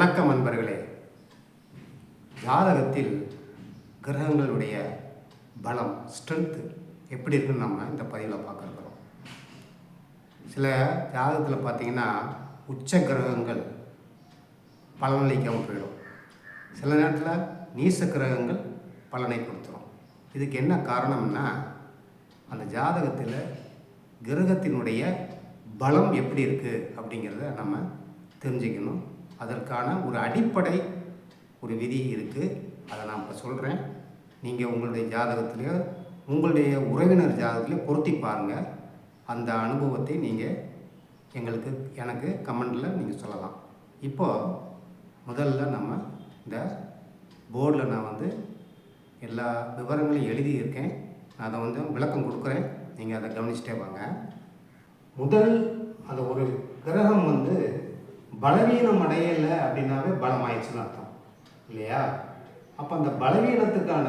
வணக்கம் நண்பர்களே. ஜாதகத்தில் கிரகங்களுடைய பலம் ஸ்ட்ரென்த்து எப்படி இருக்குன்னு நம்ம இந்த பதிவில் பார்க்க இருக்கிறோம். சில ஜாதகத்தில் பார்த்திங்கன்னா உச்ச கிரகங்கள் பலனளிக்காமல் போயிடும். சில நேரத்தில் நீச கிரகங்கள் பலனை கொடுத்துரும். இதுக்கு என்ன காரணம்னா அந்த ஜாதகத்தில் கிரகத்தினுடைய பலம் எப்படி இருக்குது அப்படிங்கிறத நம்ம தெரிஞ்சுக்கணும். அதற்கான ஒரு அடிப்படை ஒரு விதி இருக்குது. அதை நான் இப்போ சொல்கிறேன். நீங்கள் உங்களுடைய ஜாதகத்திலேயோ உங்களுடைய உறவினர் ஜாதகத்திலேயோ பொருத்தி பாருங்கள். அந்த அனுபவத்தை நீங்கள் எனக்கு கமெண்டில் நீங்கள் சொல்லலாம். இப்போது முதல்ல நம்ம இந்த போர்டில் நான் எல்லா விவரங்களையும் எழுதியிருக்கேன். நான் அதை விளக்கம் கொடுக்குறேன். நீங்கள் அதை கவனிச்சிட்டே வாங்க. முதல் அந்த ஒரு கிரகம் பலவீனம் அடையலை அப்படின்னாவே பலம் ஆயிடுச்சுன்னு அர்த்தம் இல்லையா? அப்போ அந்த பலவீனத்துக்கான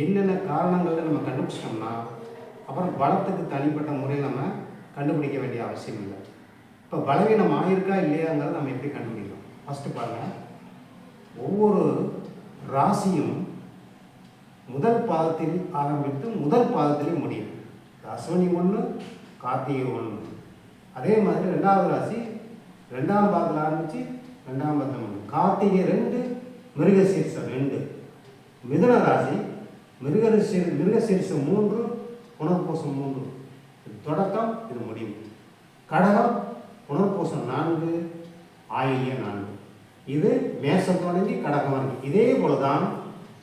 என்னென்ன காரணங்கள் நம்ம கண்டுபிடிச்சிட்டோம்னா அப்புறம் பலத்துக்கு தனிப்பட்ட முறையில் நம்ம கண்டுபிடிக்க வேண்டிய அவசியம் இல்லை. இப்போ பலவீனம் ஆயிருக்கா இல்லையாங்கிறத நம்ம எப்படி கண்டுபிடிக்கணும்? ஃபஸ்ட்டு பாருங்கள், ஒவ்வொரு ராசியும் முதல் பாதத்தில் ஆரம்பித்து முதல் பாதத்திலே முடியும். அஸ்வினி 1, கார்த்திகை 1. அதே மாதிரி ரெண்டாவது ராசி 2ஆம் பாதத்தில் ஆரம்பித்து 2ஆம் பாதத்தில் முடியும். கார்த்திகை 2, மிருகசீரிஷம் 2. மிதுன ராசி மிருகசீரிஷம் 3, புனர்பூசம் 3. இது தொடக்கம், இது முடிவு. கடகம் புனர்பூசம் 4, ஆயில்யம் 4. இது மேசம் தொடங்கி கடகம் வரைக்கும். இதே போல தான்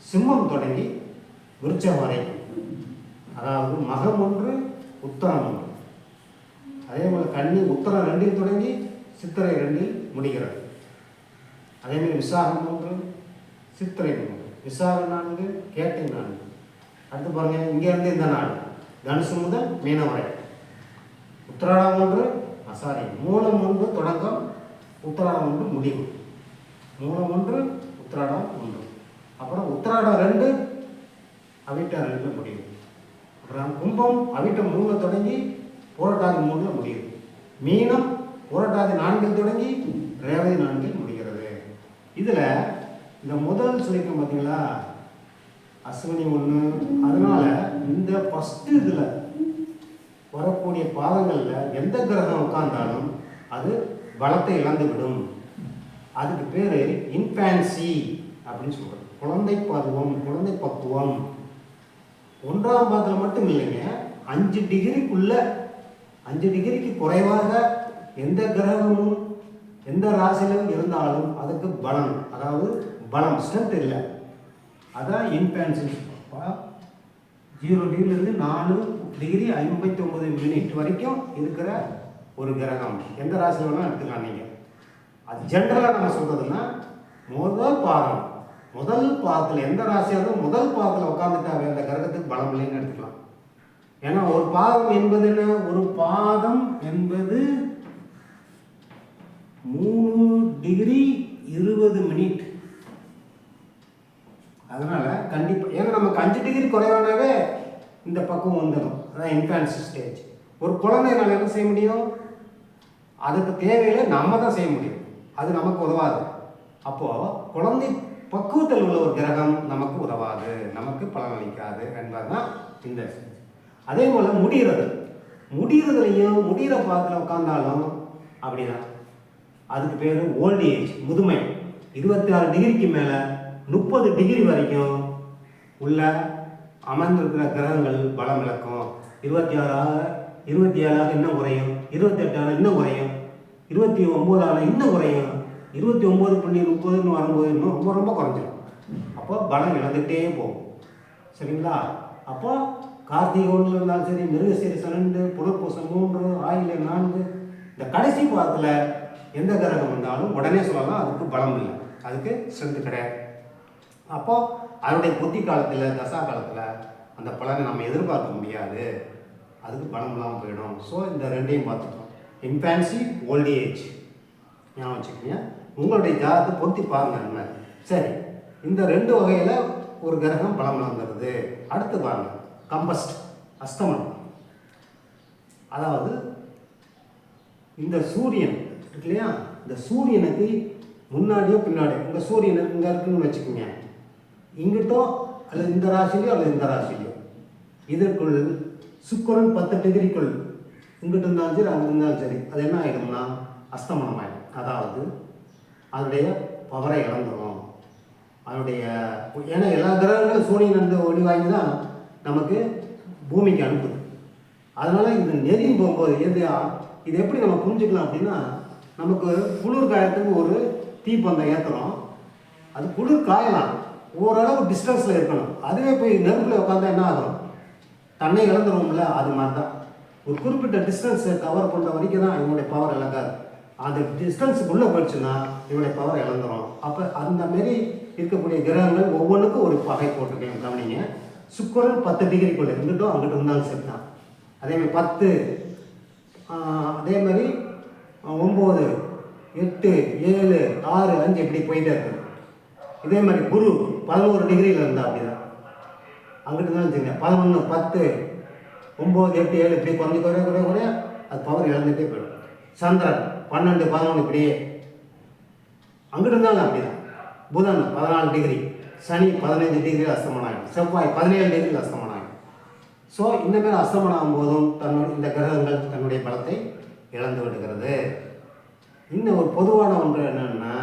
சிம்மம் தொடங்கி விருச்சம் வரைக்கும். அதாவது மகம் 1, உத்தரம் 1. அதே போல் கன்னி உத்தரம் 2 தொடங்கி சித்திரை 2 முடிகிறது. அதேமாதிரி விசாகம் 3, சித்திரை 3, விசாகம் 4, கேட்டை 4. அடுத்து பாருங்கள், இங்கேருந்து இந்த நாள் தனுசு முதல் மீனம் வரை. உத்திராடம் 1, மூலம் 1 தொடக்கம், உத்திராடம் 1 முடிவு. மூலம் 1, உத்திராடம் 1. அப்புறம் உத்திராடம் 2, அவிட்டம் 2 முடிவு. அப்புறம் கும்பம் அவிட்டம் 3 தொடங்கி புரட்டாதி 3 முடியுது. மீனம் புரட்டாதி 4 தொடங்கி ரேவதி 4 முடிகிறது. இதில் இந்த முதல் சொல்லியிருக்கோம் பார்த்தீங்களா, அஸ்வினி 1. அதனால இந்த ஃபஸ்ட்டு இதில் வரக்கூடிய பாதங்களில் எந்த கிரகம் உட்கார்ந்தாலும் அது பலத்தை இழந்துவிடும். அதுக்கு பேர் இன்ஃபான்சி அப்படின்னு சொல்கிறது. குழந்தை பருவம், குழந்தை பக்குவம். 1ஆம் பாதத்தில் மட்டும் இல்லைங்க, 5 டிகிரிக்குள்ள 5 டிகிரிக்கு குறைவாக எந்த கிரகமும் எந்த ராசியிலும் இருந்தாலும் அதுக்கு பலம், அதாவது பலம் ஸ்ட்ரென்த் இல்லை. அதான் இன்ஃபான்சி. 0 டிகிரிலேருந்து 4 டிகிரி 59 மினிட் வரைக்கும் இருக்கிற ஒரு கிரகம் எந்த ராசியில் வேணால் எடுத்துக்கலாம் நீங்கள். அது ஜென்ரலாக நம்ம சொல்கிறதுன்னா முதல் பாதத்தில் எந்த ராசியாவது முதல் பாதத்தில் உட்காந்துட்டாவே அந்த கிரகத்துக்கு பலம் இல்லைன்னு எடுத்துக்கலாம். ஏன்னா ஒரு பாதம் என்பது என்ன? ஒரு பாதம் என்பது 3 டிகிரி 20 மினிட். அதனால கண்டிப்பாக, ஏன்னா நமக்கு 5 டிகிரி குறைவானவே இந்த பக்கம் வந்துடும். அதான் இன்ஃபான்சி ஸ்டேஜ். ஒரு குழந்தைனால என்ன செய்ய முடியும்? அதுக்கு தேவையில்லை, நம்ம தான் செய்ய முடியும். அது நமக்கு உதவாது. அப்போது குழந்தை பக்குவத்தில் உள்ள ஒரு கிரகம் நமக்கு உதவாது, நமக்கு பலனளிக்காது என்பதுதான் இந்த. அதே போல் முடிகிறதுலையும் முடிகிற பாதத்தில் உட்கார்ந்தாலும் அப்படிதான். அதுக்கு பேர் ஓல்டு ஏஜ், முதுமை. 26 டிகிரிக்கு மேலே 30 டிகிரி வரைக்கும் உள்ள அமர்ந்திருக்கிற கிரகங்கள் பலம் இழக்கும். 27 இன்னும் குறையும், 28 இன்னும் குறையும், 29 இன்னும் குறையும், 29.30 வரும்போது இன்னும் ரொம்ப ரொம்ப குறைஞ்சிடும். அப்போ பலம் இழந்துகிட்டே போகும். சரிங்களா? அப்போ கார்த்திகை 1 இருந்தாலும் சரி, மிருகசீரிஷம் 2, புனர்பூசம் 3, ஆயில்யம் 4, இந்த கடைசி பாதத்தில் எந்த கிரகம் வந்தாலும் உடனே சொல்லலாம் அதுக்கு பலம் இல்லை, அதுக்கு ஸ்ட்ரென்த்து கிடையாது. அப்போது அதனுடைய புத்தி காலத்தில், தசா காலத்தில் அந்த பலனை நம்ம எதிர்பார்க்க முடியாது, அதுக்கு பலம் இல்லாமல் போயிடும். ஸோ இந்த ரெண்டையும் பார்த்துட்டோம். இன்ஃபான்சி, ஓல்டு ஏஜ் ஞாபகம் வச்சுக்கோங்க. உங்களுடைய ஜாதகத்தை பொருத்தி பாருங்க. சரி, இந்த 2 வகையில் ஒரு கிரகம் பலம் இழந்துடுது. அடுத்து பாருங்கள், கம்பஸ்ட், அஸ்தமனம். அதாவது இந்த சூரியன் இருக்கு இல்லையா, இந்த சூரியனுக்கு முன்னாடியோ பின்னாடியோ உங்கள் சூரியன் இங்கே இருக்குன்னு வச்சுக்கோங்க, இங்கிட்டோ அல்லது இந்த ராசிலையோ அல்லது இந்த ராசிலையோ இதற்குள் சுக்கிரன் 10 டிகிரிக்குள் இங்கிட்டு இருந்தாலும் சரி அங்கே இருந்தாலும் சரி அது என்ன ஆகிடும்னா அஸ்தமனம் ஆகிடும். அதாவது அதனுடைய பவரை இழந்துடும். அதனுடைய ஏன்னா எல்லா கிரகங்களும் சூரியன் அந்த ஒளி வாங்கி தான் நமக்கு பூமிக்கு அனுப்புது. அதனால் இது நெருங்கி போகும்போது இது எப்படி நம்ம புரிஞ்சுக்கலாம் அப்படின்னா, நமக்கு குளிர் காயத்துக்கு ஒரு தீப்பந்தம் ஏற்றுறோம், அது குளிர் காயலாம், ஓரளவு டிஸ்டன்ஸில் இருக்கணும். அதுவே போய் நெருப்பில் உட்காந்தா என்ன ஆகும், தன்னை இழந்துருவோம்ல. அது மாதிரி தான் ஒரு குறிப்பிட்ட டிஸ்டன்ஸை கவர் பண்ணுற வரைக்கும் தான் இவனுடைய பவர் இழக்காது. அந்த டிஸ்டன்ஸுக்குள்ளே போயிடுச்சுன்னா இவனுடைய பவர் இழந்துடும். அப்போ அந்த மாரி இருக்கக்கூடிய கிரகங்கள் ஒவ்வொன்றுக்கும் ஒரு பகை போட்டிருக்கேன் கவனிங்க. சுக்கிரன் 10 டிகிரிக்குள்ளே இருந்துட்டோம், அங்கிட்டு இருந்தாலும் சரி தான். அதேமாதிரி 10, அதே மாதிரி 9, 8, 7, 6, 5 இப்படி போயிட்டே இருக்குது. இதே மாதிரி குரு 11 டிகிரியில் இருந்தால் அப்படி தான் அங்கிட்டு தான் வச்சுங்க. 11, 10, 9, 8, 7 இப்படி குறைஞ்சி குறைய அது பவர் இழந்துகிட்டே போயிடும். சந்திரன் 12, 11 இப்படியே அங்கிட்டு இருந்தாலும் அப்படி தான். புதன் 14 டிகிரி, சனி 15 டிகிரியில் அஸ்தமனம் ஆகிடும், செவ்வாய் 17 டிகிரியில் அஸ்தமனம் ஆகிடும். ஸோ இந்தமாரி அஸ்தமனம் ஆகும்போதும் இந்த கிரகங்கள் தன்னுடைய பலத்தை இழந்து விடுகிறது. இன்னும் ஒரு பொதுவான ஒன்று என்னென்னா,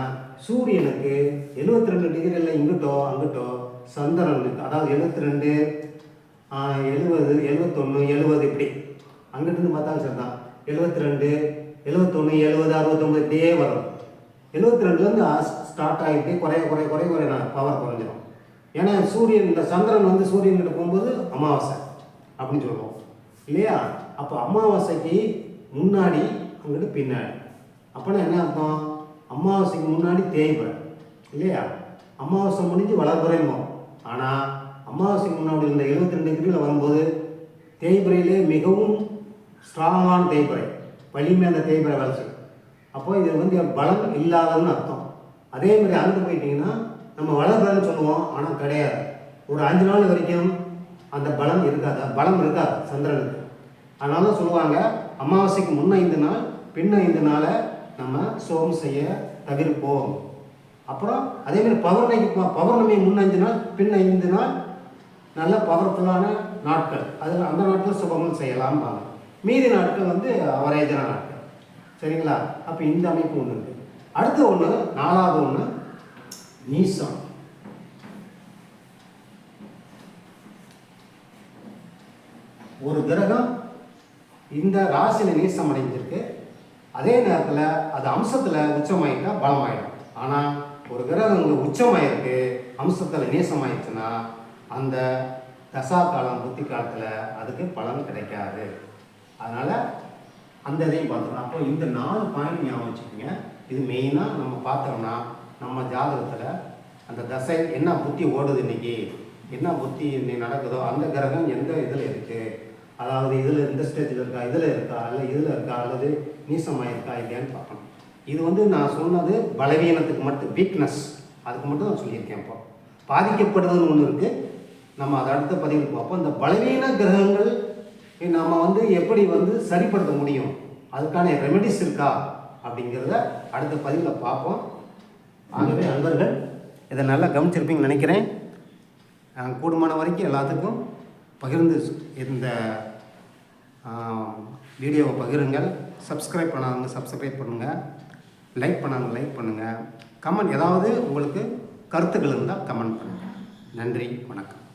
சூரியனுக்கு 72 டிகிரியில் இங்கிட்டோ அங்கிட்டோ சந்திரனுக்கு அதாவது 72, 70, 71, 70 இப்படி அங்கிட்டு பார்த்தாலும் சரி தான். 72, 71, 70, 69 இப்படியே வரும். 72லேருந்து ஸ்டார்ட் ஆகிட்டு குறைய பவர் குறைஞ்சிடும். ஏன்னா சூரியன் இந்த சந்திரன் வந்து சூரியன்கிட்ட போகும்போது அமாவாசை அப்படின்னு சொல்லுவோம் இல்லையா. அப்போ அமாவாசைக்கு முன்னாடி அங்கிட்டு பின்னாடி. அப்போனா என்ன அர்த்தம், அமாவாசைக்கு முன்னாடி தேய்பிறை இல்லையா, அமாவாசை முடிஞ்சு வளர்பிறையும். ஆனால் அமாவாசைக்கு முன்னாடி இந்த 72 டிகிரியில் வரும்போது தேய்பிறையிலே மிகவும் ஸ்ட்ராங்கான தேய்பிறை, வலிமை அந்த தேய்பிறை வளர்ச்சி. அப்போ இது வந்து பலம் இல்லாததுன்னு அர்த்தம். அதே மாதிரி அங்கிட்டு போயிட்டீங்கன்னா நம்ம வளர்பிறைன்னு சொல்லுவோம், ஆனால் கிடையாது. ஒரு 5 நாள் வரைக்கும் அந்த பலம் இருக்காது சந்திரனுக்கு. அதனால தான் சொல்லுவாங்க, அமாவாசைக்கு முன்ன 5 நாள் பின்ன 5 நாளை நம்ம சோகம் செய்ய தவிர்ப்போம். அப்புறம் அதேமாதிரி பௌர்ணமி முன்ன 5 நாள் பின்ன 5 நாள் நல்ல பவர்ஃபுல்லான நாட்கள், அதில் அந்த நாட்கள் சுபமும் செய்யலாம்பாங்க. மீதி நாட்கள் வந்து அவரேஜான நாட்கள். சரிங்களா. அப்போ இந்த அமைப்பு ஒன்று இருக்குது. அடுத்த ஒன்று, 4வது ஒன்று நீசம். ஒரு கிரகம் இந்த ராசியில் நீசம் அடைஞ்சிருக்கு, அதே நேரத்தில் அது அம்சத்தில் உச்சமாயிட்டா பலமாயிடும். ஆனால் ஒரு கிரகம் இங்கே உச்சமாயிருக்கு, அம்சத்தில் நீசமாயிடுச்சுன்னா அந்த தசா காலம் புத்தி காலத்தில் அதுக்கு பலன் கிடைக்காது. அதனால் அந்த இதையும் பார்த்துக்கணும். அப்போ இந்த 4 பாயிண்ட் ஞாபகம் வச்சுக்கோங்க. இது மெயினாக நம்ம பார்த்தோம்னா நம்ம ஜாதகத்தில் அந்த தசை என்ன புத்தி ஓடுது, இன்னைக்கு என்ன புத்தி இன்னைக்கு நடக்குதோ அந்த கிரகம் எந்த இதில் இருக்குது, அதாவது இதில் இந்த ஸ்டேஜில் இருக்கா, இதில் இருக்கா, இல்லை இதில் இருக்கா, அல்லது நீசமாக இருக்கா இல்லையான்னு பார்க்கணும். இது வந்து நான் சொன்னது பலவீனத்துக்கு மட்டும், வீக்னஸ் அதுக்கு மட்டும் நான் சொல்லியிருக்கேன். இப்போ பாதிக்கப்படுதுன்னு ஒன்று இருக்குது, நம்ம அதை அடுத்த பதிவில் பார்ப்போம். இந்த பலவீன கிரகங்கள் நம்ம வந்து எப்படி வந்து சரிப்படுத்த முடியும், அதுக்கான ரெமெடிஸ் இருக்கா அப்படிங்கிறத அடுத்த பதிவில் பார்ப்போம். ஆகவே நண்பர்கள் இதை நல்லா கவனிச்சிருப்பீங்கன்னு நினைக்கிறேன். கூடுமான வரைக்கும் எல்லாத்துக்கும் பகிர்ந்து இந்த வீடியோவை பகிருங்கள். சப்ஸ்கிரைப் பண்ணாதவங்க சப்ஸ்கிரைப் பண்ணுங்கள், லைக் பண்ணாதவங்க லைக் பண்ணுங்கள், கமெண்ட் ஏதாவது உங்களுக்கு கருத்துக்கள் இருந்தால் கமெண்ட் பண்ணுங்கள். நன்றி, வணக்கம்.